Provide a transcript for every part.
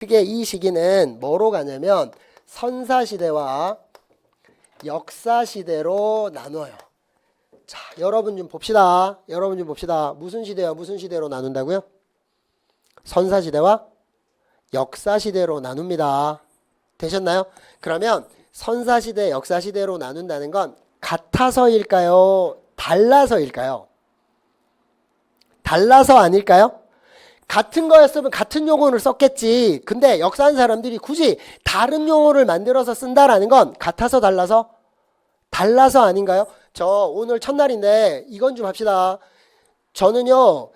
크게 이 시기는 뭐로 가냐면 선사시대와 역사시대로 나눠요. 자, 여러분 좀 봅시다. 무슨 시대와 무슨 시대로 나눈다고요? 선사시대와 역사시대로 나눕니다. 되셨나요? 그러면 선사시대, 역사시대로 나눈다는 건 같아서일까요? 달라서일까요? 달라서 아닐까요? 같은 거였으면 같은 용어를 썼겠지. 근데 역사하는 사람들이 굳이 다른 용어를 만들어서 쓴다라는 건 같아서 달라서? 달라서 아닌가요? 저 오늘 첫날인데 이건 좀 합시다. 저는요,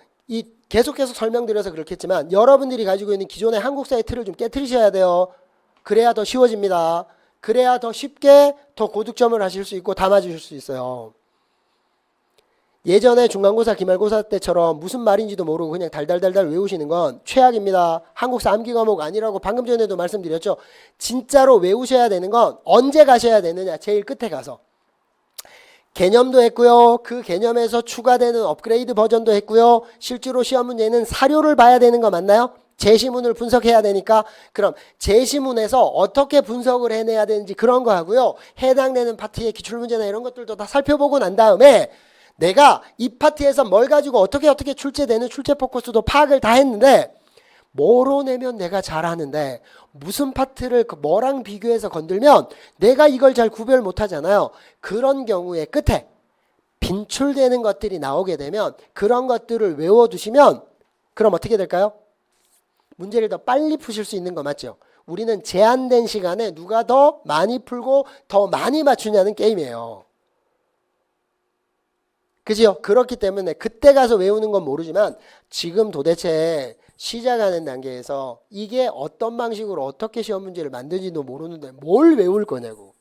계속해서 설명드려서 그렇겠지만 여러분들이 가지고 있는 기존의 한국사의 틀을 좀 깨트리셔야 돼요. 그래야 더 쉬워집니다. 그래야 더 쉽게 더 고득점을 하실 수 있고 다 맞으실 수 있어요. 예전에 중간고사, 기말고사 때처럼 무슨 말인지도 모르고 그냥 달달달달 외우시는 건 최악입니다. 한국사 암기 과목 아니라고 방금 전에도 말씀드렸죠. 진짜로 외우셔야 되는 건 언제 가셔야 되느냐. 제일 끝에 가서. 개념도 했고요. 그 개념에서 추가되는 업그레이드 버전도 했고요. 실제로 시험 문제는 사료를 봐야 되는 거 맞나요? 제시문을 분석해야 되니까. 그럼 제시문에서 어떻게 분석을 해내야 되는지 그런 거 하고요. 해당되는 파트의 기출문제나 이런 것들도 다 살펴보고 난 다음에 내가 이 파트에서 뭘 가지고 어떻게 출제되는 출제 포커스도 파악을 다 했는데 뭐로 내면 내가 잘하는데 무슨 파트를 뭐랑 비교해서 건들면 내가 이걸 잘 구별 못하잖아요. 그런 경우에 끝에 빈출되는 것들이 나오게 되면 그런 것들을 외워두시면 그럼 어떻게 될까요? 문제를 더 빨리 푸실 수 있는 거 맞죠? 우리는 제한된 시간에 누가 더 많이 풀고 더 많이 맞추냐는 게임이에요. 그죠? 그렇기 때문에 그때 가서 외우는 건 모르지만 지금 도대체 시작하는 단계에서 이게 어떤 방식으로 어떻게 시험 문제를 만드는지도 모르는데 뭘 외울 거냐고.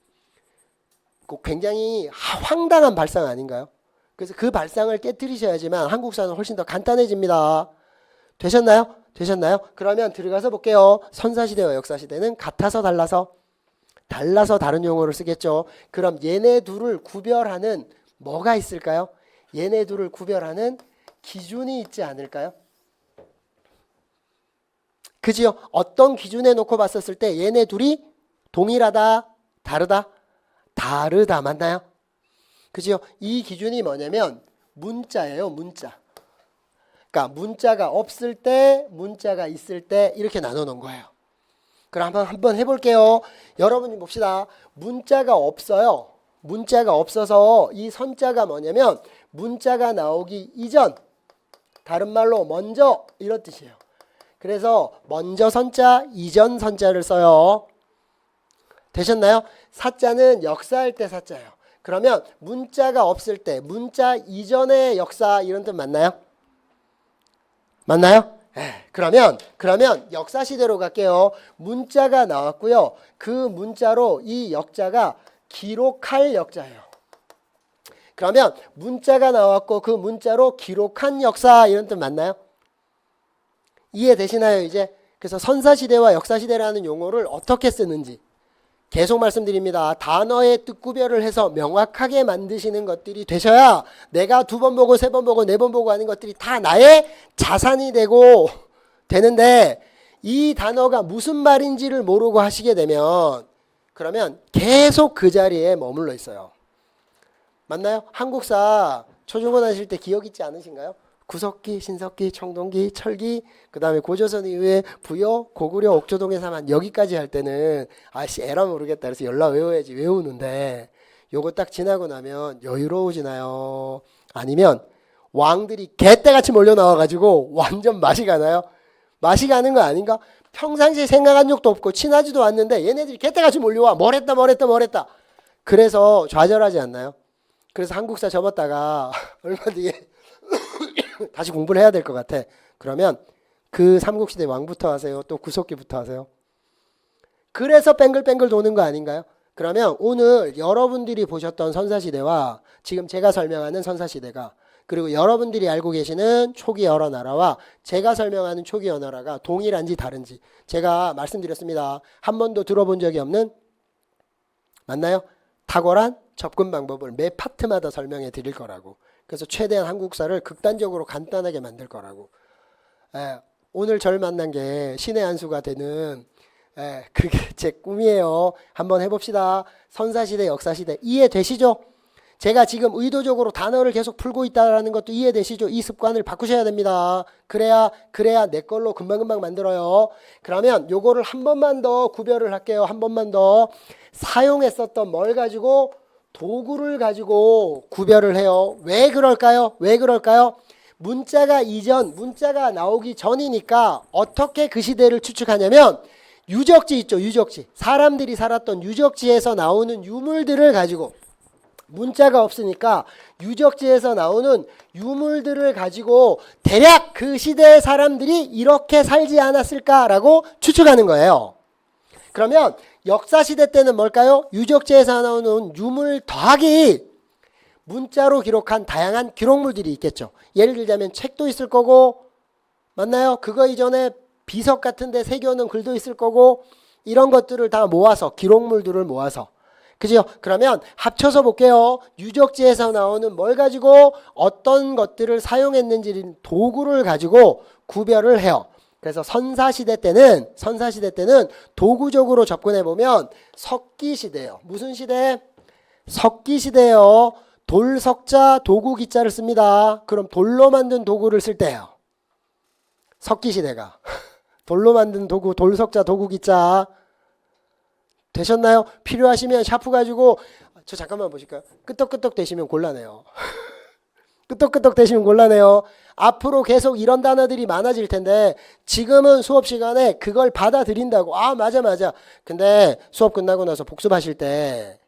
꼭 굉장히 황당한 발상 아닌가요? 그래서 그 발상을 깨뜨리셔야지만 한국사는 훨씬 더 간단해집니다. 되셨나요? 그러면 들어가서 볼게요. 선사시대와 역사시대는 같아서 달라서 다른 용어를 쓰겠죠. 그럼 얘네 둘을 구별하는 뭐가 있을까요? 얘네 둘을 구별하는 기준이 있지 않을까요? 그지요? 어떤 기준에 놓고 봤었을 때 얘네 둘이 동일하다, 다르다 맞나요? 그지요? 이 기준이 뭐냐면 문자예요, 문자. 그러니까 문자가 없을 때, 문자가 있을 때 이렇게 나눠 놓은 거예요. 그럼 한번 해볼게요. 여러분이 봅시다. 문자가 없어요. 문자가 없어서 이 선자가 뭐냐면 문자가 나오기 이전, 다른 말로 먼저 이런 뜻이에요. 그래서 먼저 선자, 이전 선자를 써요. 되셨나요? 사자는 역사할 때 사자예요. 그러면 문자가 없을 때 문자 이전의 역사 이런 뜻 맞나요? 그러면 역사시대로 갈게요. 문자가 나왔고요. 그 문자로 이 역자가 기록할 역자예요. 그러면 문자가 나왔고 그 문자로 기록한 역사 이런 뜻 맞나요? 이해되시나요 이제? 그래서 선사시대와 역사시대라는 용어를 어떻게 쓰는지 계속 말씀드립니다. 단어의 뜻 구별을 해서 명확하게 만드시는 것들이 되셔야 내가 2번 보고 3번 보고 4번 보고 하는 것들이 다 나의 자산이 되고 되는데 이 단어가 무슨 말인지를 모르고 하시게 되면 그러면 계속 그 자리에 머물러 있어요. 맞나요? 한국사 초중고 하실 때 기억 있지 않으신가요? 구석기, 신석기, 청동기, 철기, 그 다음에 고조선 이후에 부여, 고구려, 옥조동에서만 여기까지 할 때는 아씨 에라 모르겠다 그래서 연락 외워야지 외우는데 요거 딱 지나고 나면 여유로워지나요? 아니면 왕들이 개떼같이 몰려 나와가지고 완전 맛이 가나요? 맛이 가는 거 아닌가? 평상시에 생각한 적도 없고 친하지도 않는데 얘네들이 개떼같이 몰려와 뭘 했다 그래서 좌절하지 않나요? 그래서 한국사 접었다가 얼마 뒤에 다시 공부를 해야 될 것 같아. 그러면 그 삼국시대 왕부터 하세요. 또 구석기부터 하세요. 그래서 뱅글뱅글 도는 거 아닌가요? 그러면 오늘 여러분들이 보셨던 선사시대와 지금 제가 설명하는 선사시대가 그리고 여러분들이 알고 계시는 초기 여러 나라와 제가 설명하는 초기 여러 나라가 동일한지 다른지 제가 말씀드렸습니다. 한 번도 들어본 적이 없는 맞나요? 탁월한 접근 방법을 매 파트마다 설명해 드릴 거라고. 그래서 최대한 한국사를 극단적으로 간단하게 만들 거라고. 오늘 절 만난 게 신의 한 수가 되는 그게 제 꿈이에요. 한번 해봅시다. 선사시대, 역사시대 이해되시죠? 제가 지금 의도적으로 단어를 계속 풀고 있다는 것도 이해되시죠? 이 습관을 바꾸셔야 됩니다. 그래야 내 걸로 금방금방 만들어요. 그러면 요거를 한 번만 더 구별을 할게요. 한 번만 더. 사용했었던 뭘 가지고? 도구를 가지고 구별을 해요. 왜 그럴까요? 왜 그럴까요? 문자가 나오기 전이니까 어떻게 그 시대를 추측하냐면 유적지 있죠. 유적지. 사람들이 살았던 유적지에서 나오는 유물들을 가지고, 문자가 없으니까 유적지에서 나오는 유물들을 가지고 대략 그 시대의 사람들이 이렇게 살지 않았을까라고 추측하는 거예요. 그러면 역사시대 때는 뭘까요? 유적지에서 나오는 유물 더하기 문자로 기록한 다양한 기록물들이 있겠죠. 예를 들자면 책도 있을 거고, 맞나요? 그거 이전에 비석 같은 데 새겨놓은 글도 있을 거고, 이런 것들을 다 모아서, 기록물들을 모아서, 그죠? 그러면 합쳐서 볼게요. 유적지에서 나오는 뭘 가지고 어떤 것들을 사용했는지 도구를 가지고 구별을 해요. 그래서 선사시대 때는 도구적으로 접근해 보면 석기시대예요. 무슨 시대? 석기시대예요. 돌석자 도구기자를 씁니다. 그럼 돌로 만든 도구를 쓸 때예요. 석기시대가. 돌로 만든 도구, 돌석자 도구기자. 되셨나요? 필요하시면 샤프 가지고, 저 잠깐만 보실까요? 끄떡끄떡 되시면 곤란해요. 끄떡끄떡 되시면 곤란해요. 앞으로 계속 이런 단어들이 많아질 텐데 지금은 수업 시간에 그걸 받아들인다고. 아, 맞아. 근데 수업 끝나고 나서 복습하실 때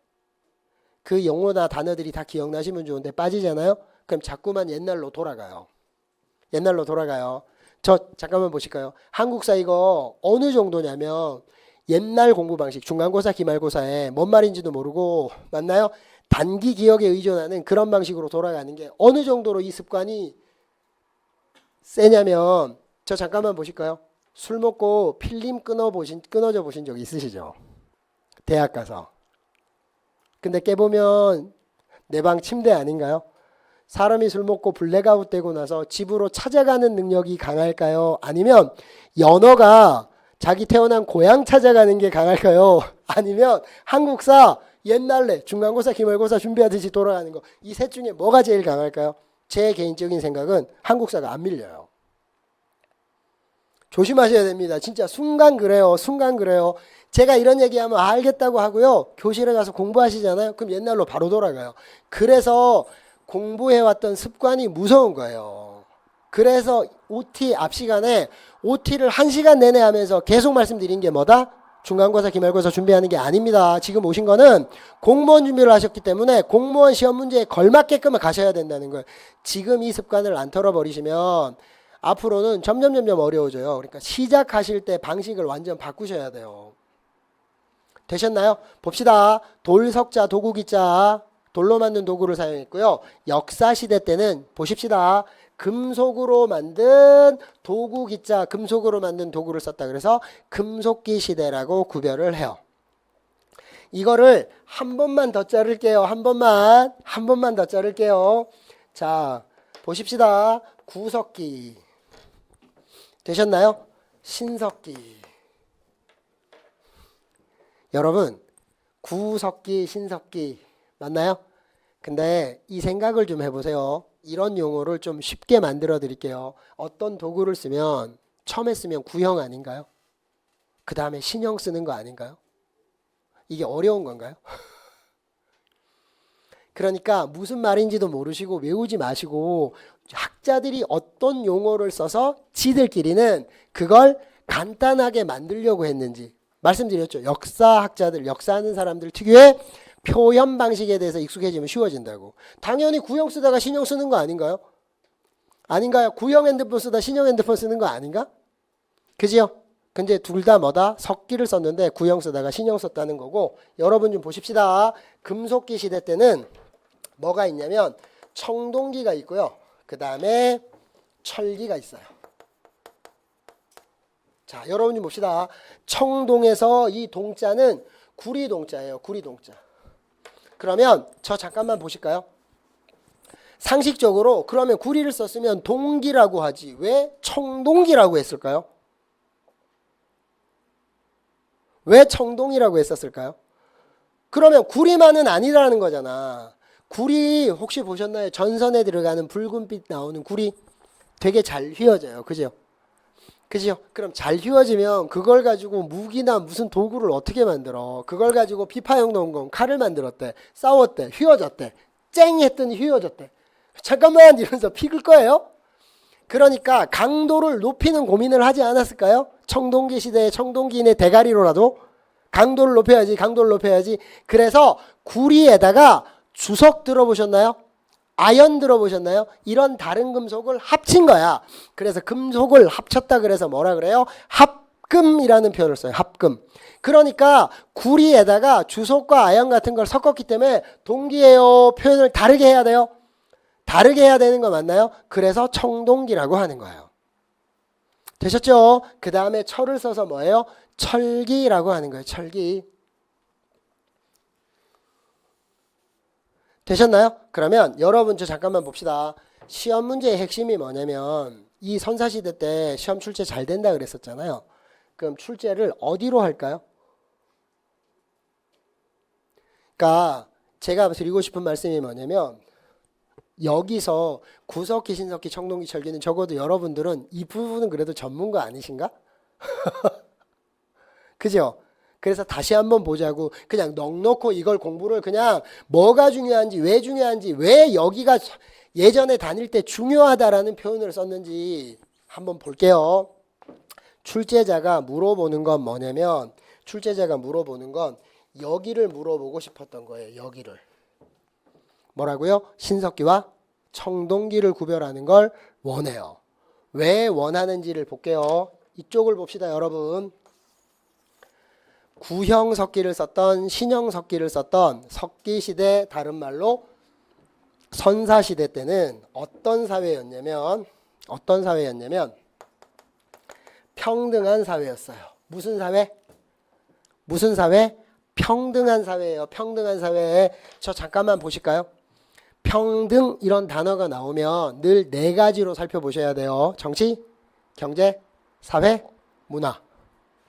그 용어나 단어들이 다 기억나시면 좋은데 빠지잖아요? 그럼 자꾸만 옛날로 돌아가요. 저 잠깐만 보실까요? 한국사 이거 어느 정도냐면 옛날 공부 방식, 중간고사, 기말고사에 뭔 말인지도 모르고, 맞나요? 단기 기억에 의존하는 그런 방식으로 돌아가는 게 어느 정도로 이 습관이 세냐면, 저 잠깐만 보실까요? 술 먹고 필름 끊어져 보신 적 있으시죠? 대학 가서. 근데 깨보면 내 방 침대 아닌가요? 사람이 술 먹고 블랙아웃 되고 나서 집으로 찾아가는 능력이 강할까요? 아니면 연어가 자기 태어난 고향 찾아가는 게 강할까요? 아니면 한국사 옛날에 중간고사, 기말고사 준비하듯이 돌아가는 거, 이 셋 중에 뭐가 제일 강할까요? 제 개인적인 생각은 한국사가 안 밀려요. 조심하셔야 됩니다. 진짜 순간 그래요. 제가 이런 얘기하면 알겠다고 하고요. 교실에 가서 공부하시잖아요. 그럼 옛날로 바로 돌아가요. 그래서 공부해왔던 습관이 무서운 거예요. 그래서 OT 앞 시간에 OT를 1시간 내내 하면서 계속 말씀드린 게 뭐다? 중간고사, 기말고사 준비하는 게 아닙니다. 지금 오신 거는 공무원 준비를 하셨기 때문에 공무원 시험 문제에 걸맞게끔 가셔야 된다는 거예요. 지금 이 습관을 안 털어버리시면 앞으로는 점점 어려워져요. 그러니까 시작하실 때 방식을 완전 바꾸셔야 돼요. 되셨나요? 봅시다. 돌석자, 도구기자, 돌로 만든 도구를 사용했고요. 역사시대 때는 보십시다. 금속으로 만든 도구기자, 금속으로 만든 도구를 썼다. 그래서 금속기 시대라고 구별을 해요. 이거를 한 번만 더 자를게요. 한 번만 더 자를게요. 자, 보십시다. 구석기. 되셨나요? 신석기. 여러분, 구석기, 신석기 맞나요? 근데 이 생각을 좀 해보세요. 이런 용어를 좀 쉽게 만들어 드릴게요. 어떤 도구를 쓰면 처음에 쓰면 구형 아닌가요? 그 다음에 신형 쓰는 거 아닌가요? 이게 어려운 건가요? 그러니까 무슨 말인지도 모르시고 외우지 마시고 학자들이 어떤 용어를 써서 지들끼리는 그걸 간단하게 만들려고 했는지 말씀드렸죠. 역사학자들, 역사하는 사람들 특유의 표현 방식에 대해서 익숙해지면 쉬워진다고. 당연히 구형 쓰다가 신형 쓰는 거 아닌가요? 아닌가요? 구형 핸드폰 쓰다 신형 핸드폰 쓰는 거 아닌가? 그지요? 근데 둘 다 뭐다? 석기를 썼는데 구형 쓰다가 신형 썼다는 거고, 여러분 좀 보십시다. 금속기 시대 때는 뭐가 있냐면 청동기가 있고요. 그 다음에 철기가 있어요. 자, 여러분 좀 봅시다. 청동에서 이 동자는 구리동자예요. 구리동자. 그러면 저 잠깐만 보실까요? 상식적으로 그러면 구리를 썼으면 동기라고 하지 왜 청동기라고 했을까요? 왜 청동이라고 했었을까요? 그러면 구리만은 아니라는 거잖아. 구리 혹시 보셨나요? 전선에 들어가는 붉은빛 나오는 구리 되게 잘 휘어져요. 그죠? 그죠? 그럼 잘 휘어지면 그걸 가지고 무기나 무슨 도구를 어떻게 만들어? 그걸 가지고 비파용 농검 칼을 만들었대. 싸웠대. 휘어졌대. 쨍 했더니 휘어졌대. 잠깐만 이러면서 피글 거예요? 그러니까 강도를 높이는 고민을 하지 않았을까요? 청동기 시대에 청동기인의 대가리로라도 강도를 높여야지, 강도를 높여야지. 그래서 구리에다가 주석 들어보셨나요? 아연 들어보셨나요? 이런 다른 금속을 합친 거야. 그래서 금속을 합쳤다 그래서 뭐라 그래요? 합금이라는 표현을 써요. 합금. 그러니까 구리에다가 주석과 아연 같은 걸 섞었기 때문에 동기예요. 표현을 다르게 해야 돼요. 다르게 해야 되는 거 맞나요? 그래서 청동기라고 하는 거예요. 되셨죠? 그 다음에 철을 써서 뭐예요? 철기라고 하는 거예요. 철기. 되셨나요? 그러면 여러분 저 잠깐만 봅시다. 시험 문제의 핵심이 뭐냐면 이 선사시대 때 시험 출제 잘 된다 그랬었잖아요. 그럼 출제를 어디로 할까요? 그러니까 제가 드리고 싶은 말씀이 뭐냐면 여기서 구석기, 신석기, 청동기, 철기는 적어도 여러분들은 이 부분은 그래도 전문가 아니신가? 그죠? 그래서 다시 한번 보자고 그냥 넉넉고 이걸 공부를 그냥 뭐가 중요한지 왜 여기가 예전에 다닐 때 중요하다라는 표현을 썼는지 한번 볼게요. 출제자가 물어보는 건 뭐냐면 출제자가 물어보는 건 여기를 물어보고 싶었던 거예요. 여기를. 뭐라고요? 신석기와 청동기를 구별하는 걸 원해요. 왜 원하는지를 볼게요. 이쪽을 봅시다, 여러분. 구형 석기를 썼던 신형 석기를 썼던 석기시대 다른 말로 선사시대 때는 어떤 사회였냐면 평등한 사회였어요. 무슨 사회? 무슨 사회? 평등한 사회예요. 평등한 사회에 저 잠깐만 보실까요? 평등 이런 단어가 나오면 늘 네 가지로 살펴보셔야 돼요. 정치, 경제, 사회, 문화.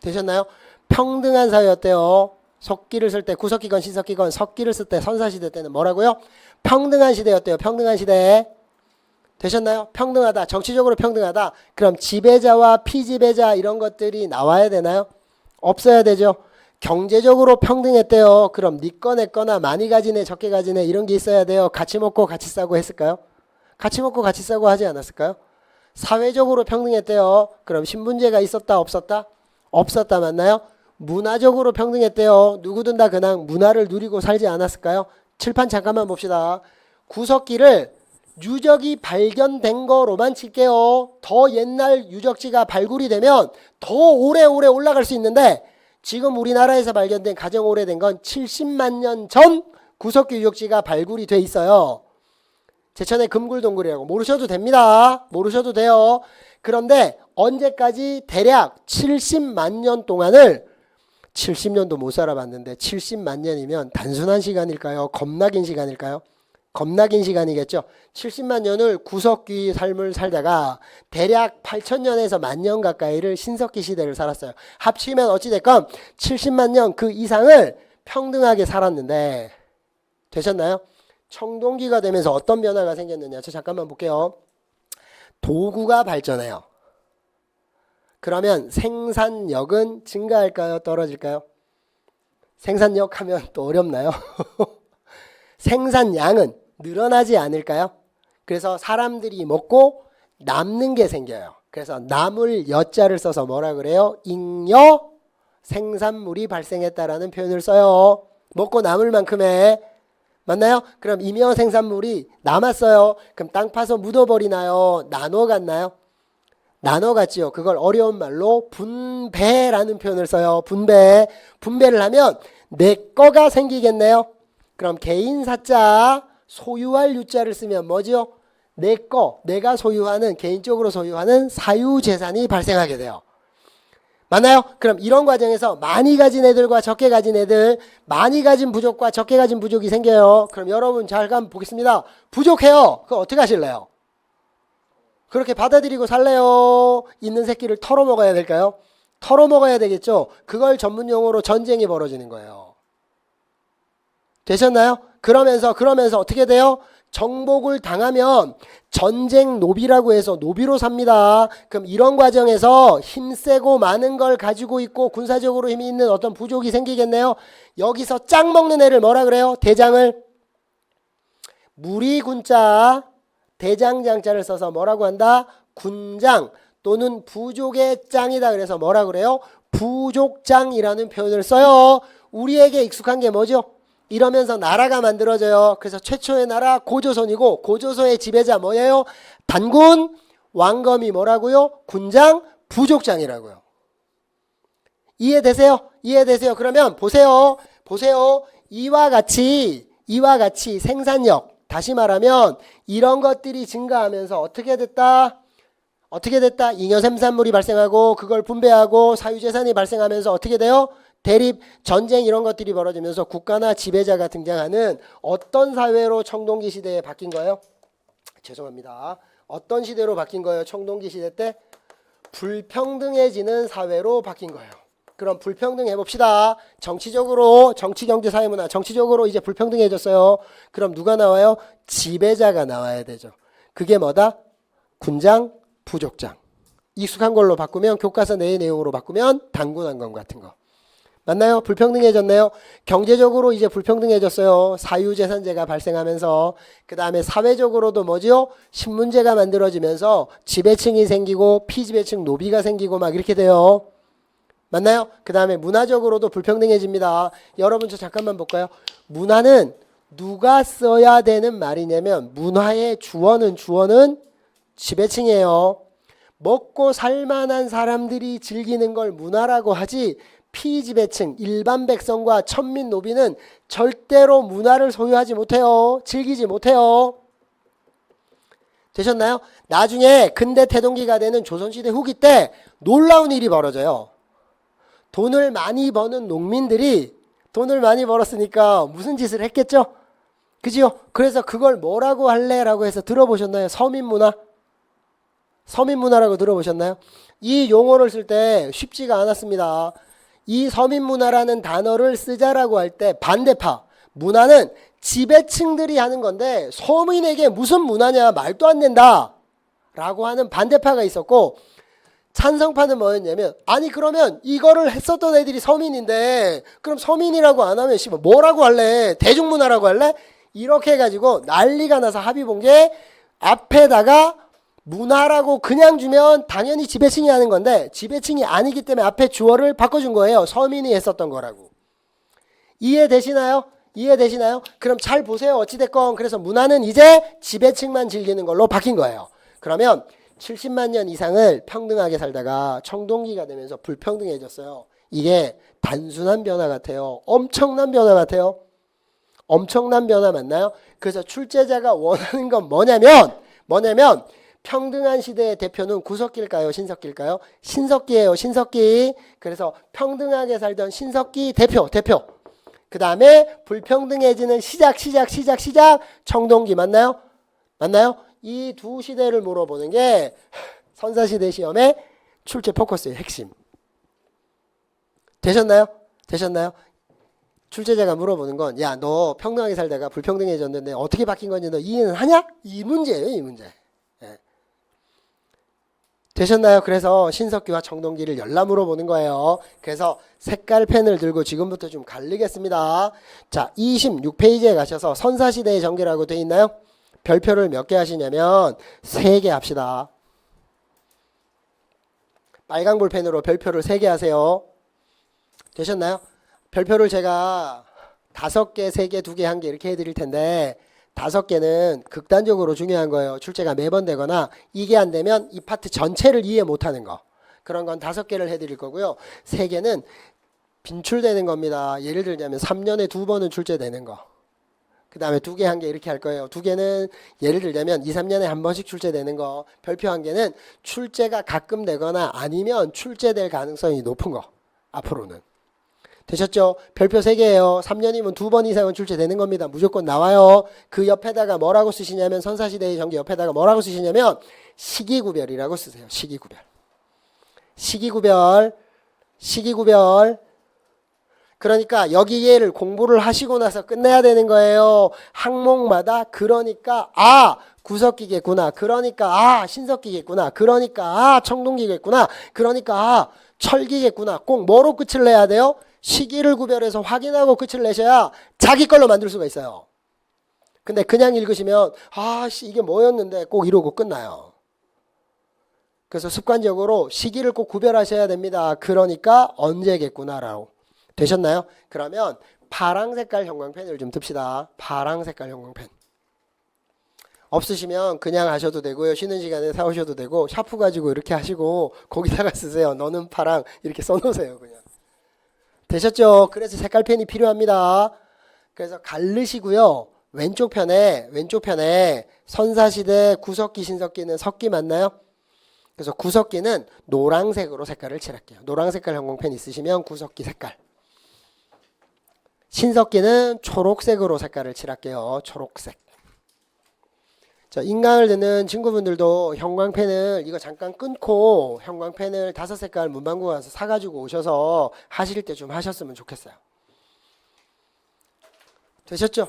되셨나요? 평등한 사회였대요. 석기를 쓸 때 구석기건 신석기건 석기를 쓸 때 선사시대 때는 뭐라고요? 평등한 시대였대요. 평등한 시대. 되셨나요? 평등하다. 정치적으로 평등하다. 그럼 지배자와 피지배자 이런 것들이 나와야 되나요? 없어야 되죠. 경제적으로 평등했대요. 그럼 네 거 내 거나 많이 가지네 적게 가지네 이런 게 있어야 돼요. 같이 먹고 같이 싸고 했을까요? 같이 먹고 같이 싸고 하지 않았을까요? 사회적으로 평등했대요. 그럼 신분제가 있었다 없었다? 없었다 맞나요? 문화적으로 평등했대요. 누구든 다 그냥 문화를 누리고 살지 않았을까요? 칠판 잠깐만 봅시다. 구석기를 유적이 발견된 거로만 칠게요. 더 옛날 유적지가 발굴이 되면 더 오래오래 올라갈 수 있는데 지금 우리나라에서 발견된 가장 오래된 건 70만 년 전 구석기 유적지가 발굴이 돼 있어요. 제천의 금굴동굴이라고 모르셔도 됩니다. 모르셔도 돼요. 그런데 언제까지 대략 70만 년 동안을 70년도 못 살아봤는데 70만 년이면 단순한 시간일까요? 겁나 긴 시간일까요? 겁나 긴 시간이겠죠. 70만 년을 구석기 삶을 살다가 대략 8,000년에서 10,000년 가까이를 신석기 시대를 살았어요. 합치면 어찌됐건 70만 년 그 이상을 평등하게 살았는데 되셨나요? 청동기가 되면서 어떤 변화가 생겼느냐. 저 잠깐만 볼게요. 도구가 발전해요. 그러면 생산력은 증가할까요? 떨어질까요? 생산력 하면 또 어렵나요? 생산량은 늘어나지 않을까요? 그래서 사람들이 먹고 남는 게 생겨요. 그래서 남을 여자를 써서 뭐라 그래요? 잉여 생산물이 발생했다라는 표현을 써요. 먹고 남을 만큼의 맞나요? 그럼 임여 생산물이 남았어요. 그럼 땅 파서 묻어버리나요? 나눠 갔나요? 나눠 갔지요. 그걸 어려운 말로 분배라는 표현을 써요. 분배. 분배를 하면 내 거가 생기겠네요. 그럼 개인 사자 소유할 유자를 쓰면 뭐죠? 내 거, 내가 소유하는 개인적으로 소유하는 사유재산이 발생하게 돼요. 맞나요? 그럼 이런 과정에서 많이 가진 애들과 적게 가진 애들, 많이 가진 부족과 적게 가진 부족이 생겨요. 그럼 여러분 잘 한번 보겠습니다. 부족해요. 그거 어떻게 하실래요? 그렇게 받아들이고 살래요? 있는 새끼를 털어먹어야 될까요? 털어먹어야 되겠죠. 그걸 전문 용어로 전쟁이 벌어지는 거예요. 되셨나요? 그러면서 어떻게 돼요? 정복을 당하면 전쟁 노비라고 해서 노비로 삽니다. 그럼 이런 과정에서 힘세고 많은 걸 가지고 있고 군사적으로 힘이 있는 어떤 부족이 생기겠네요. 여기서 짱 먹는 애를 뭐라 그래요? 대장을 무리군자 대장장자를 써서 뭐라고 한다? 군장 또는 부족의 짱이다. 그래서 뭐라 그래요? 부족장이라는 표현을 써요. 우리에게 익숙한 게 뭐죠? 이러면서 나라가 만들어져요. 그래서 최초의 나라 고조선이고 고조선의 지배자 뭐예요? 단군 왕검이 뭐라고요? 군장 부족장이라고요. 이해되세요? 이해되세요? 그러면 보세요. 이와 같이 생산력, 다시 말하면 이런 것들이 증가하면서 어떻게 됐다? 잉여생산물이 발생하고 그걸 분배하고 사유재산이 발생하면서 어떻게 돼요? 대립, 전쟁 이런 것들이 벌어지면서 국가나 지배자가 등장하는 어떤 사회로 청동기 시대에 바뀐 거예요? 죄송합니다. 어떤 시대로 바뀐 거예요? 청동기 시대 때? 불평등해지는 사회로 바뀐 거예요. 그럼 불평등 해봅시다. 정치적으로, 정치, 경제, 사회, 문화, 정치적으로 이제 불평등해졌어요. 그럼 누가 나와요? 지배자가 나와야 되죠. 그게 뭐다? 군장, 부족장. 익숙한 걸로 바꾸면 교과서 내의 내용으로 바꾸면 단군왕검 같은 거. 맞나요? 불평등해졌네요. 경제적으로 이제 불평등해졌어요. 사유재산제가 발생하면서 그 다음에 사회적으로도 뭐죠? 신문제가 만들어지면서 지배층이 생기고 피지배층 노비가 생기고 막 이렇게 돼요. 맞나요? 그 다음에 문화적으로도 불평등해집니다. 여러분 저 잠깐만 볼까요? 문화는 누가 써야 되는 말이냐면 문화의 주어는 지배층이에요. 먹고 살만한 사람들이 즐기는 걸 문화라고 하지 피지배층, 일반 백성과 천민 노비는 절대로 문화를 소유하지 못해요. 즐기지 못해요. 되셨나요? 나중에 근대 태동기가 되는 조선시대 후기 때 놀라운 일이 벌어져요. 돈을 많이 버는 농민들이 돈을 많이 벌었으니까 무슨 짓을 했겠죠? 그지요? 그래서 그걸 뭐라고 할래? 라고 해서 들어보셨나요? 서민문화? 서민문화라고 들어보셨나요? 이 용어를 쓸 때 쉽지가 않았습니다. 이 서민문화라는 단어를 쓰자라고 할 때 반대파, 문화는 지배층들이 하는 건데 서민에게 무슨 문화냐, 말도 안 된다 라고 하는 반대파가 있었고, 찬성파는 뭐였냐면 아니 그러면 이거를 했었던 애들이 서민인데 그럼 서민이라고 안 하면 뭐라고 할래? 대중문화라고 할래? 이렇게 해가지고 난리가 나서 합의 본 게 앞에다가 문화라고 그냥 주면 당연히 지배층이 하는 건데 지배층이 아니기 때문에 앞에 주어를 바꿔준 거예요. 서민이 했었던 거라고. 이해되시나요? 이해되시나요? 그럼 잘 보세요. 어찌됐건 그래서 문화는 이제 지배층만 즐기는 걸로 바뀐 거예요. 그러면 70만 년 이상을 평등하게 살다가 청동기가 되면서 불평등해졌어요. 이게 단순한 변화 같아요. 엄청난 변화 같아요. 엄청난 변화 맞나요? 그래서 출제자가 원하는 건 뭐냐면 평등한 시대의 대표는 구석기일까요? 신석기일까요? 신석기예요. 신석기. 그래서 평등하게 살던 신석기 대표. 그 다음에 불평등해지는 시작 청동기 맞나요? 이 두 시대를 물어보는 게 선사시대 시험의 출제 포커스의 핵심. 되셨나요? 출제자가 물어보는 건 야, 너 평등하게 살다가 불평등해졌는데 어떻게 바뀐 건지 너 이해는 하냐? 이 문제예요. 이 문제. 예. 되셨나요? 그래서 신석기와 청동기를 열라 물어보는 거예요. 그래서 색깔 펜을 들고 지금부터 좀 갈리겠습니다. 자, 26페이지에 가셔서 선사시대의 전개라고 되어 있나요? 별표를 몇 개 하시냐면 3개 합시다. 빨간 볼펜으로 별표를 3개 하세요. 되셨나요? 별표를 제가 5개, 3개, 2개, 1개 이렇게 해드릴 텐데 5개는 극단적으로 중요한 거예요. 출제가 매번 되거나 이게 안 되면 이 파트 전체를 이해 못하는 거. 그런 건 5개를 해드릴 거고요. 3개는 빈출되는 겁니다. 예를 들자면 3년에 2번은 출제되는 거. 그 다음에 2개, 1개 이렇게 할 거예요. 2개는 예를 들자면 2, 3년에 한 번씩 출제되는 거. 별표 1개는 출제가 가끔 되거나 아니면 출제될 가능성이 높은 거. 앞으로는. 되셨죠? 별표 3개예요. 3년이면 2번 이상은 출제되는 겁니다. 무조건 나와요. 그 옆에다가 뭐라고 쓰시냐면 선사시대의 전기 옆에다가 뭐라고 쓰시냐면 시기구별이라고 쓰세요. 시기구별. 시기구별. 시기구별. 그러니까 여기에를 공부를 하시고 나서 끝내야 되는 거예요. 항목마다 그러니까 구석기겠구나. 그러니까 신석기겠구나. 그러니까 청동기겠구나. 그러니까 철기겠구나. 꼭 뭐로 끝을 내야 돼요? 시기를 구별해서 확인하고 끝을 내셔야 자기 걸로 만들 수가 있어요. 근데 그냥 읽으시면 이게 뭐였는데 꼭 이러고 끝나요. 그래서 습관적으로 시기를 꼭 구별하셔야 됩니다. 그러니까 언제겠구나라고. 되셨나요? 그러면 파랑 색깔 형광펜을 좀 듭시다. 파랑 색깔 형광펜. 없으시면 그냥 하셔도 되고요. 쉬는 시간에 사오셔도 되고 샤프 가지고 이렇게 하시고 거기다가 쓰세요. 너는 파랑 이렇게 써놓으세요. 그냥. 되셨죠? 그래서 색깔펜이 필요합니다. 그래서 갈르시고요. 왼쪽 편에 선사시대 구석기 신석기는 석기 맞나요? 그래서 구석기는 노란색으로 색깔을 칠할게요. 노란 색깔 형광펜 있으시면 구석기 색깔. 신석기는 초록색으로 색깔을 칠할게요. 초록색. 자, 인강을 듣는 친구분들도 형광펜을 이거 잠깐 끊고 형광펜을 5색깔 문방구 가서 사가지고 오셔서 하실 때 좀 하셨으면 좋겠어요. 되셨죠?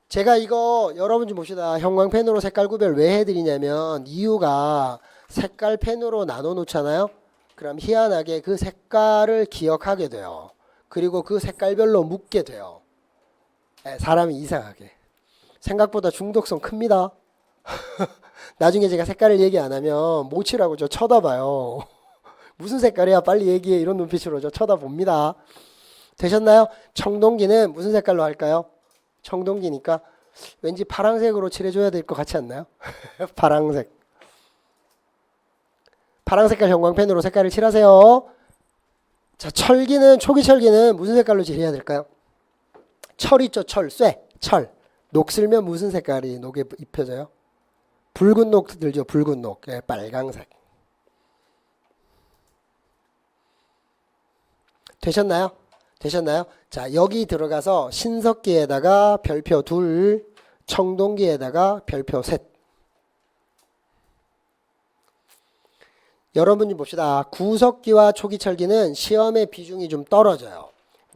제가 이거 여러분 좀 봅시다. 형광펜으로 색깔 구별 왜 해드리냐면 이유가 색깔 펜으로 나눠 놓잖아요. 그럼 희한하게 그 색깔을 기억하게 돼요. 그리고 그 색깔별로 묶게 돼요. 사람이 이상하게. 생각보다 중독성 큽니다. 나중에 제가 색깔을 얘기 안 하면 못 칠하고 저 쳐다봐요. 무슨 색깔이야? 빨리 얘기해. 이런 눈빛으로 저 쳐다봅니다. 되셨나요? 청동기는 무슨 색깔로 할까요? 청동기니까 왠지 파란색으로 칠해줘야 될 것 같지 않나요? 파란색. 파란 색깔 형광펜으로 색깔을 칠하세요. 자, 초기 철기는 무슨 색깔로 칠해야 될까요? 철 있죠, 철, 철. 녹 쓸면 무슨 색깔이 녹에 입혀져요? 붉은 녹 들죠, 붉은 녹. 빨강색. 되셨나요? 자, 여기 들어가서 신석기에다가 별표 2, 청동기에다가 별표 3. 여러분 좀 봅시다. 구석기와 초기철기는 시험의 비중이 좀 떨어져요.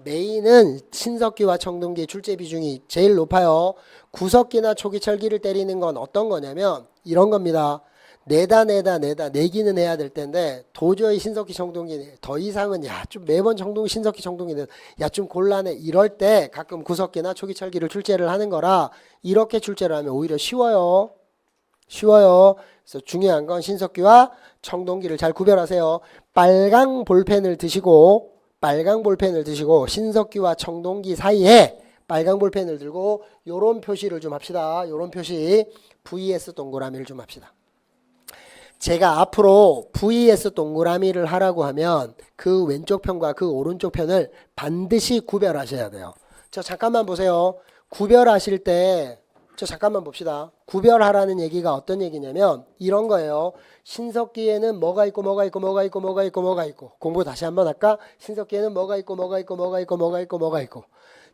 메인은 신석기와 청동기의 출제 비중이 제일 높아요. 구석기나 초기철기를 때리는 건 어떤 거냐면 이런 겁니다. 내기는 해야 될 텐데 도저히 신석기 청동기 더 이상은 좀 매번 신석기 청동기는 좀 곤란해. 이럴 때 가끔 구석기나 초기철기를 출제를 하는 거라 이렇게 출제를 하면 오히려 쉬워요. 그래서 중요한 건 신석기와 청동기를 잘 구별하세요. 빨강 볼펜을 드시고 신석기와 청동기 사이에 빨강 볼펜을 들고 요런 표시를 좀 합시다. 요런 표시 VS 동그라미를 좀 합시다. 제가 앞으로 VS 동그라미를 하라고 하면 그 왼쪽 편과 그 오른쪽 편을 반드시 구별하셔야 돼요. 저 잠깐만 보세요. 구별하실 때 저 잠깐만 봅시다. 구별하라는 얘기가 어떤 얘기냐면 이런 거예요. 신석기에는 뭐가 있고 공부 다시 한번 할까? 신석기에는 뭐가 있고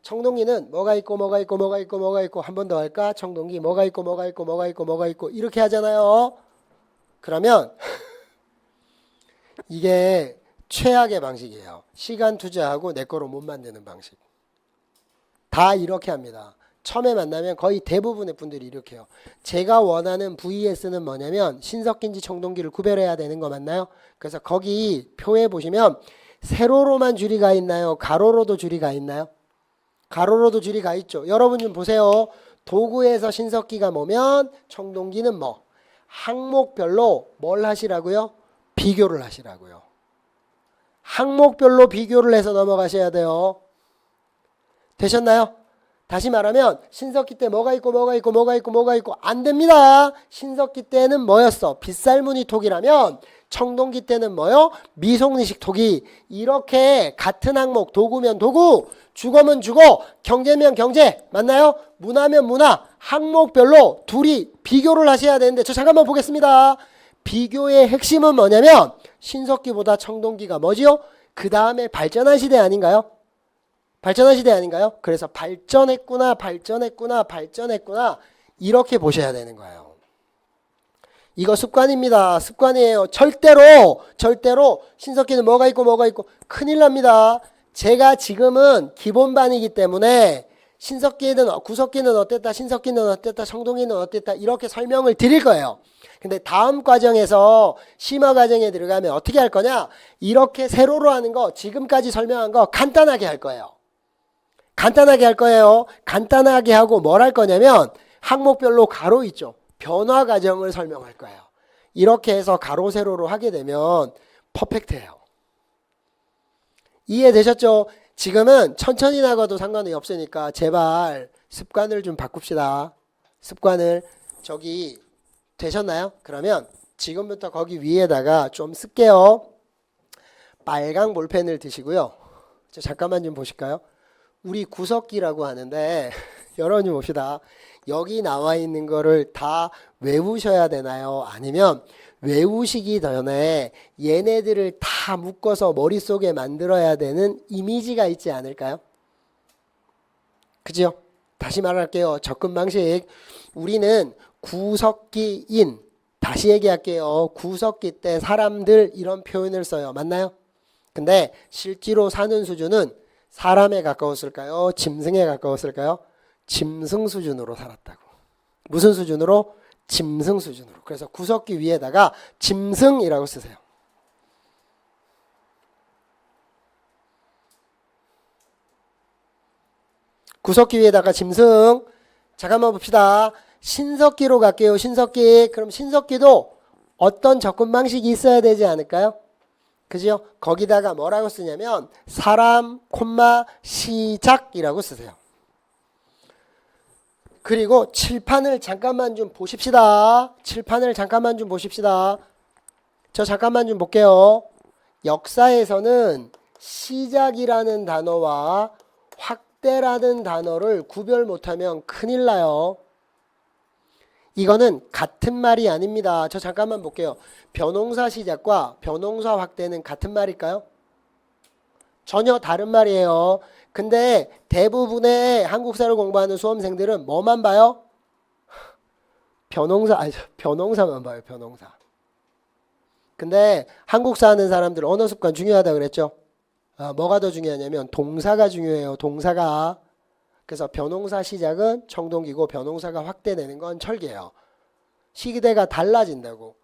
청동기는 뭐가 있고 한 번 더 할까? 청동기 뭐가 있고 이렇게 하잖아요. 그러면 이게 최악의 방식이에요. 시간 투자하고 내 거로 못 만드는 방식. 다 이렇게 합니다. 처음에 만나면 거의 대부분의 분들이 이렇게 해요. 제가 원하는 VS는 뭐냐면 신석기인지 청동기를 구별해야 되는 거 맞나요? 그래서 거기 표에 보시면 세로로만 줄이 가 있나요? 가로로도 줄이 가 있나요? 가로로도 줄이 가 있죠. 여러분 좀 보세요. 도구에서 신석기가 뭐면 청동기는 뭐? 항목별로 뭘 하시라고요? 비교를 하시라고요. 항목별로 비교를 해서 넘어가셔야 돼요. 되셨나요? 다시 말하면 신석기 때 뭐가 있고 안 됩니다. 신석기 때는 뭐였어? 빗살무늬 톡이라면 청동기 때는 뭐요? 미송리식 톡이. 이렇게 같은 항목 도구면 도구, 주거면 주거, 경제면 경제. 맞나요? 문화면 문화. 항목별로 둘이 비교를 하셔야 되는데 저 잠깐만 보겠습니다. 비교의 핵심은 뭐냐면 신석기보다 청동기가 뭐지요? 그 다음에 발전한 시대 아닌가요? 발전한 시대 아닌가요? 그래서 발전했구나, 발전했구나, 발전했구나 이렇게 보셔야 되는 거예요. 이거 습관입니다. 습관이에요. 절대로 신석기는 뭐가 있고 뭐가 있고 큰일 납니다. 제가 지금은 기본반이기 때문에 신석기는 구석기는 어땠다, 신석기는 어땠다, 청동기는 어땠다 이렇게 설명을 드릴 거예요. 근데 다음 과정에서 심화 과정에 들어가면 어떻게 할 거냐? 이렇게 세로로 하는 거 지금까지 설명한 거 간단하게 할 거예요. 간단하게 할 거예요. 간단하게 하고 뭘 할 거냐면 항목별로 가로 있죠. 변화 과정을 설명할 거예요. 이렇게 해서 가로 세로로 하게 되면 퍼펙트해요. 이해되셨죠? 지금은 천천히 나가도 상관이 없으니까 제발 습관을 좀 바꿉시다. 습관을 저기 되셨나요? 그러면 지금부터 거기 위에다가 좀 쓸게요. 빨강 볼펜을 드시고요. 저 잠깐만 좀 보실까요? 우리 구석기라고 하는데 여러분 좀 봅시다. 여기 나와 있는 거를 다 외우셔야 되나요? 아니면 외우시기 전에 얘네들을 다 묶어서 머릿속에 만들어야 되는 이미지가 있지 않을까요? 그죠? 다시 말할게요. 접근 방식. 우리는 구석기인, 다시 얘기할게요. 구석기 때 사람들 이런 표현을 써요. 맞나요? 근데 실제로 사는 수준은 사람에 가까웠을까요? 짐승에 가까웠을까요? 짐승 수준으로 살았다고. 무슨 수준으로? 짐승 수준으로. 그래서 구석기 위에다가 짐승이라고 쓰세요. 구석기 위에다가 짐승. 잠깐만 봅시다. 신석기로 갈게요. 신석기. 그럼 신석기도 어떤 접근 방식이 있어야 되지 않을까요? 그죠? 거기다가 뭐라고 쓰냐면 사람, 콤마, 시작이라고 쓰세요. 그리고 칠판을 잠깐만 좀 보십시다. 칠판을 잠깐만 좀 보십시다. 저 잠깐만 좀 볼게요. 역사에서는 시작이라는 단어와 확대라는 단어를 구별 못하면 큰일 나요. 이거는 같은 말이 아닙니다. 저 잠깐만 볼게요. 변홍사 시작과 변홍사 확대는 같은 말일까요? 전혀 다른 말이에요. 근데 대부분의 한국사를 공부하는 수험생들은 뭐만 봐요? 변홍사만 봐요. 변홍사. 근데 한국사 하는 사람들 언어 습관 중요하다 그랬죠? 뭐가 더 중요하냐면 동사가 중요해요. 동사가. 그래서 변홍사 시작은 청동기고 변홍사가 확대되는 건 철기예요. 시기대가 달라진다고.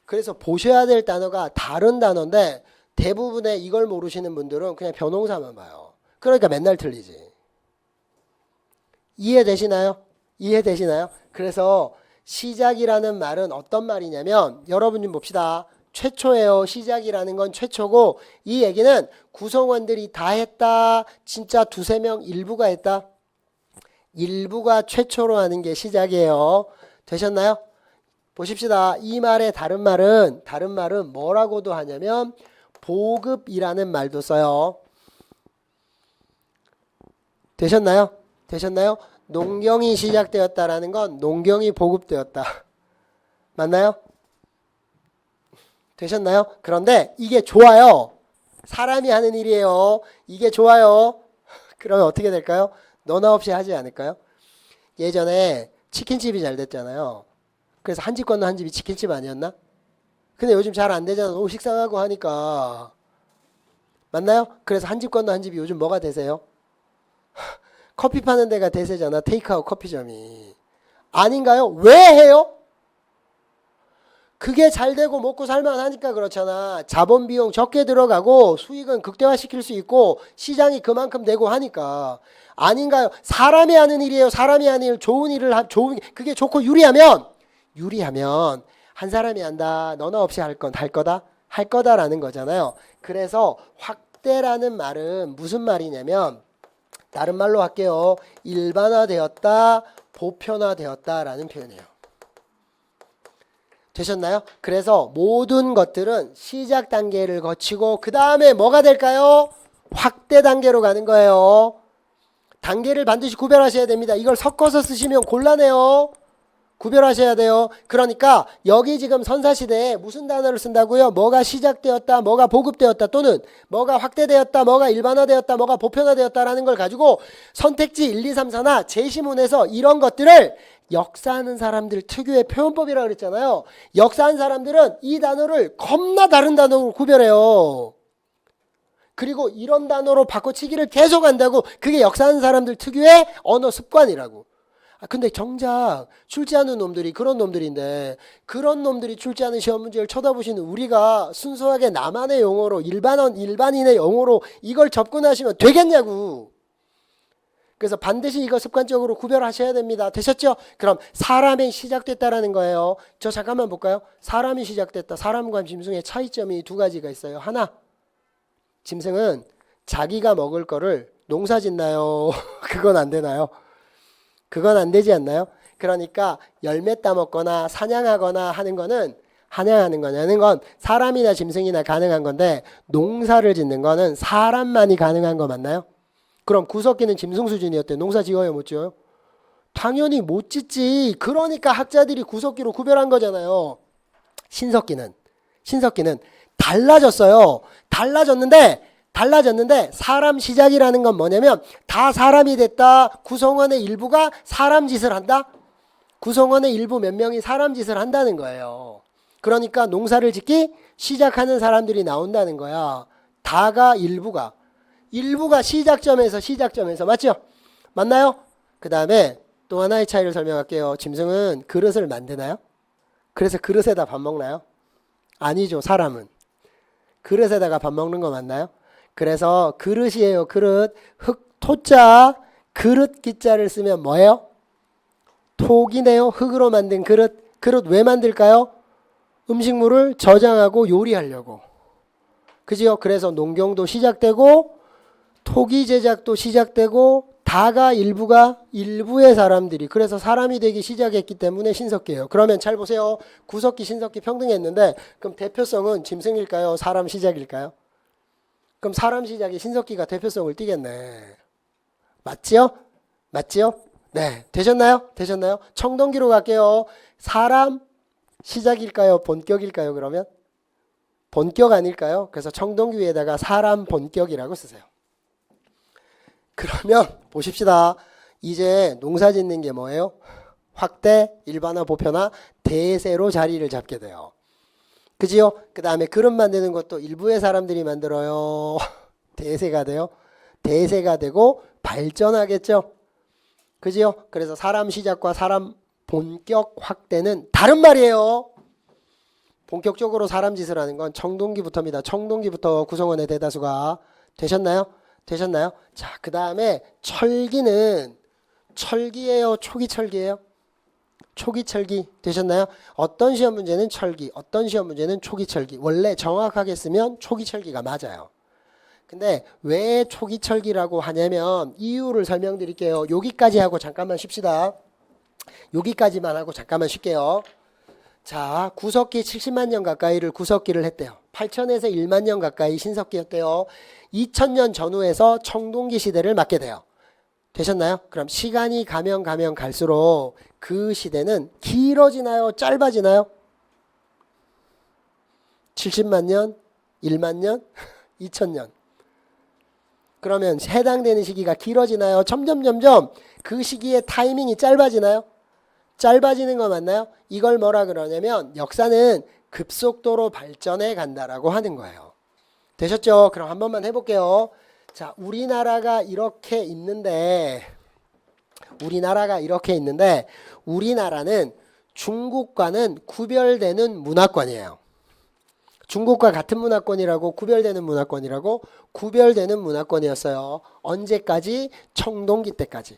그래서 보셔야 될 단어가 다른 단어인데 대부분의 이걸 모르시는 분들은 그냥 변홍사만 봐요. 그러니까 맨날 틀리지. 이해되시나요? 이해되시나요? 그래서 시작이라는 말은 어떤 말이냐면 여러분 좀 봅시다. 최초예요. 시작이라는 건 최초고 이 얘기는 구성원들이 다 했다. 진짜 두세 명 일부가 했다. 일부가 최초로 하는 게 시작이에요. 되셨나요? 보십시다. 이 말의 다른 말은 뭐라고도 하냐면 보급이라는 말도 써요. 되셨나요? 되셨나요? 농경이 시작되었다라는 건 농경이 보급되었다. 맞나요? 되셨나요? 그런데 이게 좋아요. 사람이 하는 일이에요. 이게 좋아요. 그러면 어떻게 될까요? 너나 없이 하지 않을까요? 예전에 치킨집이 잘 됐잖아요. 그래서 한 집 건너 한 집이 치킨집 아니었나? 근데 요즘 잘 안 되잖아. 너무 식상하고 하니까. 맞나요? 그래서 한 집 건너 한 집이 요즘 뭐가 대세요? 커피 파는 데가 대세잖아. 테이크아웃 커피점이. 아닌가요? 왜 해요? 그게 잘 되고 먹고 살만 하니까 그렇잖아. 자본 비용 적게 들어가고 수익은 극대화시킬 수 있고 시장이 그만큼 되고 하니까. 아닌가요? 사람이 하는 일이에요. 사람이 하는 일, 좋은 일을 그게 좋고 유리하면 한 사람이 한다. 너나 없이 할 거다라는 거잖아요. 그래서 확대라는 말은 무슨 말이냐면 다른 말로 할게요. 일반화되었다, 보편화되었다라는 표현이에요. 되셨나요? 그래서 모든 것들은 시작 단계를 거치고 그 다음에 뭐가 될까요? 확대 단계로 가는 거예요. 단계를 반드시 구별하셔야 됩니다. 이걸 섞어서 쓰시면 곤란해요. 구별하셔야 돼요. 그러니까 여기 지금 선사시대에 무슨 단어를 쓴다고요? 뭐가 시작되었다, 뭐가 보급되었다, 또는 뭐가 확대되었다, 뭐가 일반화되었다, 뭐가 보편화되었다라는 걸 가지고 선택지 1, 2, 3, 4나 제시문에서 이런 것들을 역사하는 사람들 특유의 표현법이라고 그랬잖아요. 역사하는 사람들은 이 단어를 겁나 다른 단어로 구별해요. 그리고 이런 단어로 바꿔치기를 계속 한다고. 그게 역사하는 사람들 특유의 언어 습관이라고. 근데 정작 출제하는 놈들이 그런 놈들인데, 그런 놈들이 출제하는 시험 문제를 쳐다보시는 우리가 순수하게 나만의 용어로, 일반인의 용어로 이걸 접근하시면 되겠냐고. 그래서 반드시 이거 습관적으로 구별하셔야 됩니다. 되셨죠? 그럼 사람이 시작됐다라는 거예요. 저 잠깐만 볼까요? 사람이 시작됐다. 사람과 짐승의 차이점이 두 가지가 있어요. 하나, 짐승은 자기가 먹을 거를 농사 짓나요? 그건 안 되나요? 그건 안 되지 않나요? 그러니까 열매 따먹거나 사냥하거나 하는 거는, 사냥하는 거냐는 건 사람이나 짐승이나 가능한 건데, 농사를 짓는 거는 사람만이 가능한 거 맞나요? 그럼 구석기는 짐승 수준이었대. 농사 지어요, 못 지어요? 당연히 못 짓지. 그러니까 학자들이 구석기로 구별한 거잖아요. 신석기는 달라졌어요. 달라졌는데 사람 시작이라는 건 뭐냐면, 다 사람이 됐다. 구성원의 일부가 사람 짓을 한다. 구성원의 일부 몇 명이 사람 짓을 한다는 거예요. 그러니까 농사를 짓기 시작하는 사람들이 나온다는 거야. 다가 일부가 시작점에서 맞죠? 맞나요? 그 다음에 또 하나의 차이를 설명할게요. 짐승은 그릇을 만드나요? 그래서 그릇에다 밥 먹나요? 아니죠. 사람은 그릇에다가 밥 먹는 거 맞나요? 그래서 그릇이에요. 그릇. 토자 그릇 기자를 쓰면 뭐예요? 톡이네요. 흙으로 만든 그릇. 그릇 왜 만들까요? 음식물을 저장하고 요리하려고. 그죠? 그래서 농경도 시작되고 토기 제작도 시작되고, 다가 일부의 사람들이, 그래서 사람이 되기 시작했기 때문에 신석기예요. 그러면 잘 보세요. 구석기, 신석기 평등했는데, 그럼 대표성은 짐승일까요? 사람 시작일까요? 그럼 사람 시작이 신석기가 대표성을 띠겠네. 맞지요? 네. 되셨나요? 청동기로 갈게요. 사람 시작일까요? 본격일까요? 그러면? 본격 아닐까요? 그래서 청동기 위에다가 사람 본격이라고 쓰세요. 그러면 보십시다. 이제 농사 짓는 게 뭐예요? 확대, 일반화, 보편화, 대세로 자리를 잡게 돼요. 그지요? 그 다음에 그릇 만드는 것도 일부의 사람들이 만들어요. 대세가 돼요. 대세가 되고 발전하겠죠. 그지요? 그래서 사람 시작과 사람 본격 확대는 다른 말이에요. 본격적으로 사람 짓을 하는 건 청동기부터입니다. 청동기부터 구성원의 대다수가. 되셨나요? 자, 그 다음에 철기는 철기예요? 초기철기예요? 초기철기. 되셨나요? 어떤 시험 문제는 철기, 어떤 시험 문제는 초기철기. 원래 정확하게 쓰면 초기철기가 맞아요. 근데 왜 초기철기라고 하냐면 이유를 설명드릴게요. 여기까지 하고 잠깐만 쉽시다. 여기까지만 하고 잠깐만 쉴게요. 자, 구석기 70만 년 가까이를 구석기를 했대요. 8천에서 1만 년 가까이 신석기였대요. 2000년 전후에서 청동기 시대를 맞게 돼요. 되셨나요? 그럼 시간이 가면 갈수록 그 시대는 길어지나요? 짧아지나요? 70만 년? 1만 년? 2000년. 그러면 해당되는 시기가 길어지나요? 점점 그 시기의 타이밍이 짧아지나요? 짧아지는 거 맞나요? 이걸 뭐라 그러냐면 역사는 급속도로 발전해 간다라고 하는 거예요. 되셨죠? 그럼 한 번만 해볼게요. 자, 우리나라가 이렇게 있는데 우리나라는 중국과는 구별되는 문화권이에요. 중국과 같은 문화권이라고 구별되는 문화권이었어요. 언제까지? 청동기 때까지.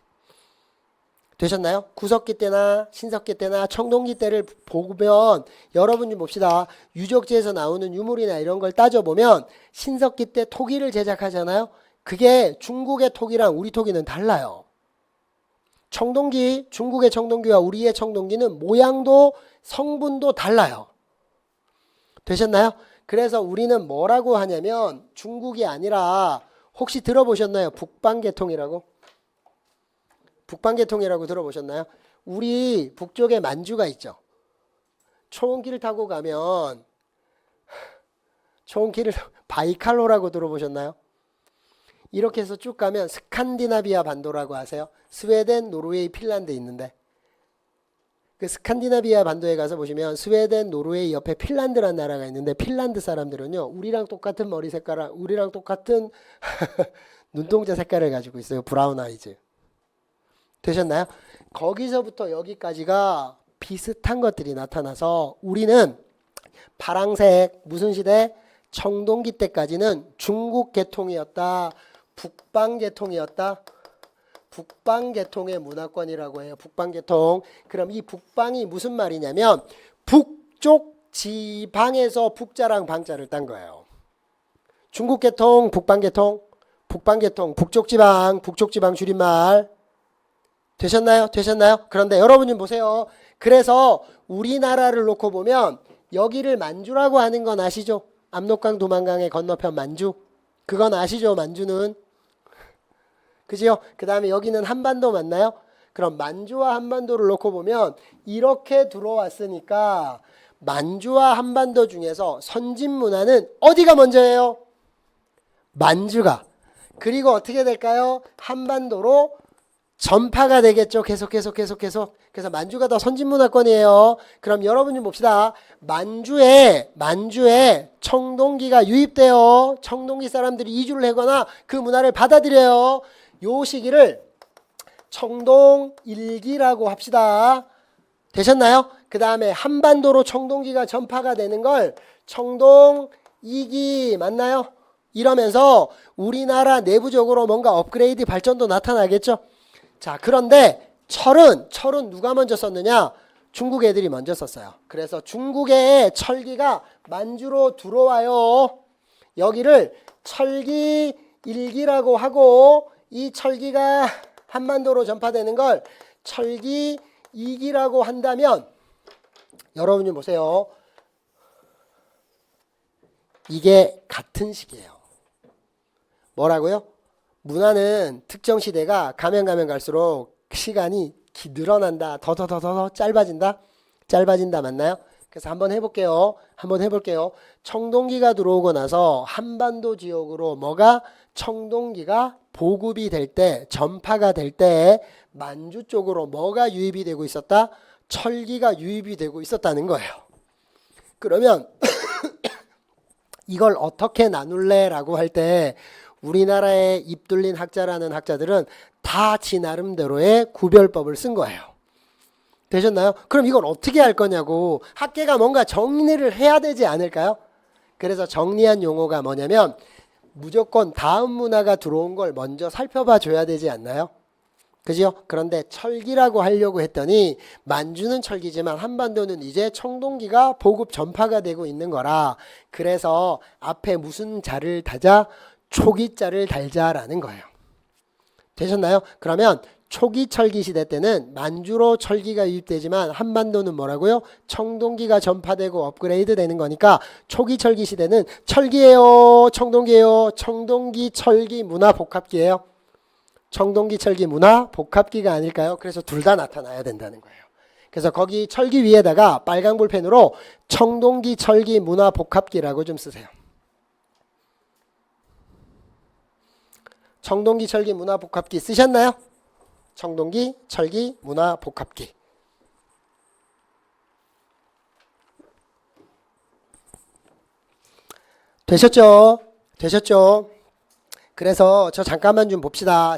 되셨나요? 구석기 때나 신석기 때나 청동기 때를 보면 여러분이 봅시다. 유적지에서 나오는 유물이나 이런 걸 따져보면 신석기 때 토기를 제작하잖아요. 그게 중국의 토기랑 우리 토기는 달라요. 청동기, 중국의 청동기와 우리의 청동기는 모양도 성분도 달라요. 되셨나요? 그래서 우리는 뭐라고 하냐면 중국이 아니라 혹시 들어보셨나요? 북방계통이라고? 북방계통이라고 들어보셨나요? 우리 북쪽에 만주가 있죠. 초원길을 타고 가면 초원길을 바이칼로라고 들어보셨나요? 이렇게 해서 쭉 가면 스칸디나비아 반도라고 아세요? 스웨덴, 노르웨이, 핀란드 있는데 그 스칸디나비아 반도에 가서 보시면 스웨덴, 노르웨이 옆에 핀란드라는 나라가 있는데 핀란드 사람들은요 우리랑 똑같은 머리 색깔, 우리랑 똑같은 눈동자 색깔을 가지고 있어요. 브라운 아이즈. 되셨나요? 거기서부터 여기까지가 비슷한 것들이 나타나서 우리는 파랑색 무슨 시대? 청동기 때까지는 중국 계통이었다. 북방계통이었다. 북방계통의 문화권이라고 해요. 북방계통. 그럼 이 북방이 무슨 말이냐면 북쪽 지방에서 북자랑 방자를 딴 거예요. 중국계통, 북방계통, 북방계통, 북쪽지방, 북쪽지방 줄임말. 되셨나요? 되셨나요? 그런데 여러분 좀 보세요. 그래서 우리나라를 놓고 보면 여기를 만주라고 하는 건 아시죠? 압록강 도만강의 건너편 만주. 그건 아시죠? 만주는. 그죠? 그 다음에 여기는 한반도 맞나요? 그럼 만주와 한반도를 놓고 보면 이렇게 들어왔으니까 만주와 한반도 중에서 선진 문화는 어디가 먼저예요? 만주가. 그리고 어떻게 될까요? 한반도로 전파가 되겠죠. 계속. 그래서 만주가 더 선진 문화권이에요. 그럼 여러분 좀 봅시다. 만주에 청동기가 유입돼요. 청동기 사람들이 이주를 하거나 그 문화를 받아들여요. 요 시기를 청동일기라고 합시다. 되셨나요? 그 다음에 한반도로 청동기가 전파가 되는 걸 청동이기 맞나요? 이러면서 우리나라 내부적으로 뭔가 업그레이드 발전도 나타나겠죠. 자, 그런데 철은 누가 먼저 썼느냐? 중국 애들이 먼저 썼어요. 그래서 중국의 철기가 만주로 들어와요. 여기를 철기일기라고 하고 이 철기가 한반도로 전파되는 걸 철기이기라고 한다면 여러분 좀 보세요. 이게 같은 시기예요. 뭐라고요? 문화는 특정 시대가 가면 갈수록 시간이 늘어난다. 더 짧아진다 맞나요? 그래서 한번 해볼게요. 청동기가 들어오고 나서 한반도 지역으로 뭐가 청동기가 보급이 될 때, 전파가 될 때 만주 쪽으로 뭐가 유입이 되고 있었다? 철기가 유입이 되고 있었다는 거예요. 그러면 이걸 어떻게 나눌래? 라고 할 때 우리나라에 입둘린 학자라는 학자들은 다 지 나름대로의 구별법을 쓴 거예요. 되셨나요? 그럼 이걸 어떻게 할 거냐고 학계가 뭔가 정리를 해야 되지 않을까요? 그래서 정리한 용어가 뭐냐면 무조건 다음 문화가 들어온 걸 먼저 살펴봐 줘야 되지 않나요? 그죠? 그런데 철기라고 하려고 했더니 만주는 철기지만 한반도는 이제 청동기가 보급 전파가 되고 있는 거라. 그래서 앞에 무슨 자를 다자? 초기자를 달자라는 거예요. 되셨나요? 그러면 초기 철기 시대 때는 만주로 철기가 유입되지만 한반도는 뭐라고요? 청동기가 전파되고 업그레이드 되는 거니까 초기 철기 시대는 철기예요? 청동기예요? 청동기 철기 문화 복합기예요? 청동기 철기 문화 복합기가 아닐까요? 그래서 둘 다 나타나야 된다는 거예요. 그래서 거기 철기 위에다가 빨간 볼펜으로 청동기 철기 문화 복합기라고 좀 쓰세요. 청동기 철기 문화 복합기 쓰셨나요? 청동기 철기 문화 복합기. 되셨죠? 그래서 저 잠깐만 좀 봅시다.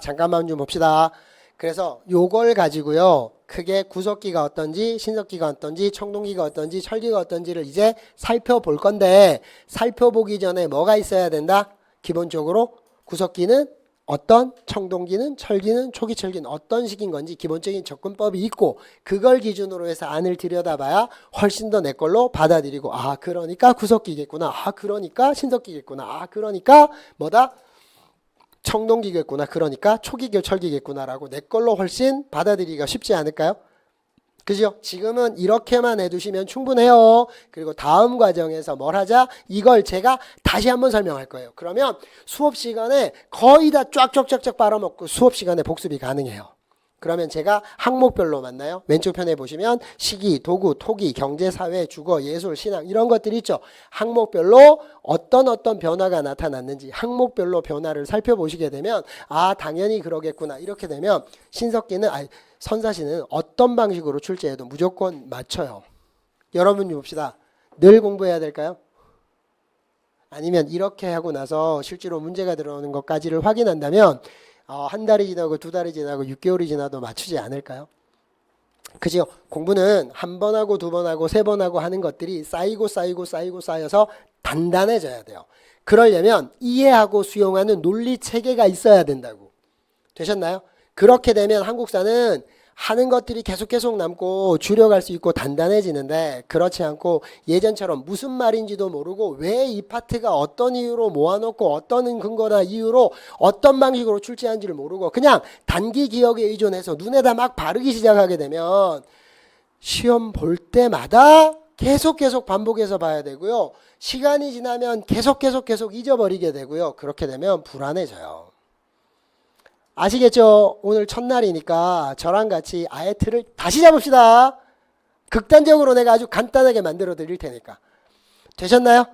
그래서 요걸 가지고요. 크게 구석기가 어떤지, 신석기가 어떤지, 청동기가 어떤지, 철기가 어떤지를 이제 살펴볼 건데 살펴보기 전에 뭐가 있어야 된다? 기본적으로 구석기는 어떤, 청동기는, 철기는, 초기 철기는 어떤 식인 건지 기본적인 접근법이 있고 그걸 기준으로 해서 안을 들여다봐야 훨씬 더 내 걸로 받아들이고 아 그러니까 구석기겠구나. 아 그러니까 신석기겠구나. 아 그러니까 뭐다? 청동기겠구나. 그러니까 초기 철기겠구나라고 내 걸로 훨씬 받아들이기가 쉽지 않을까요? 그죠? 지금은 이렇게만 해두시면 충분해요. 그리고 다음 과정에서 뭘 하자? 이걸 제가 다시 한번 설명할 거예요. 그러면 수업 시간에 거의 다 쫙쫙쫙쫙 빨아먹고 수업 시간에 복습이 가능해요. 그러면 제가 항목별로 만나요. 왼쪽 편에 보시면 시기, 도구, 토기, 경제, 사회, 주거, 예술, 신앙 이런 것들이 있죠. 항목별로 어떤 변화가 나타났는지 항목별로 변화를 살펴보시게 되면 아 당연히 그러겠구나 이렇게 되면 선사시는 어떤 방식으로 출제해도 무조건 맞춰요. 여러분 봅시다. 늘 공부해야 될까요? 아니면 이렇게 하고 나서 실제로 문제가 들어오는 것까지를 확인한다면 한 달이 지나고 두 달이 지나고 6개월이 지나도 맞추지 않을까요? 그죠? 공부는 한 번 하고 두 번 하고 세 번 하고 하는 것들이 쌓여서 단단해져야 돼요. 그러려면 이해하고 수용하는 논리 체계가 있어야 된다고. 되셨나요? 그렇게 되면 한국사는 하는 것들이 계속 남고 줄여갈 수 있고 단단해지는데 그렇지 않고 예전처럼 무슨 말인지도 모르고 왜 이 파트가 어떤 이유로 모아놓고 어떤 근거나 이유로 어떤 방식으로 출제한지를 모르고 그냥 단기 기억에 의존해서 눈에다 막 바르기 시작하게 되면 시험 볼 때마다 계속 반복해서 봐야 되고요. 시간이 지나면 계속 잊어버리게 되고요. 그렇게 되면 불안해져요. 아시겠죠? 오늘 첫날이니까 저랑 같이 아예 틀을 다시 잡읍시다. 극단적으로 내가 아주 간단하게 만들어 드릴 테니까. 되셨나요?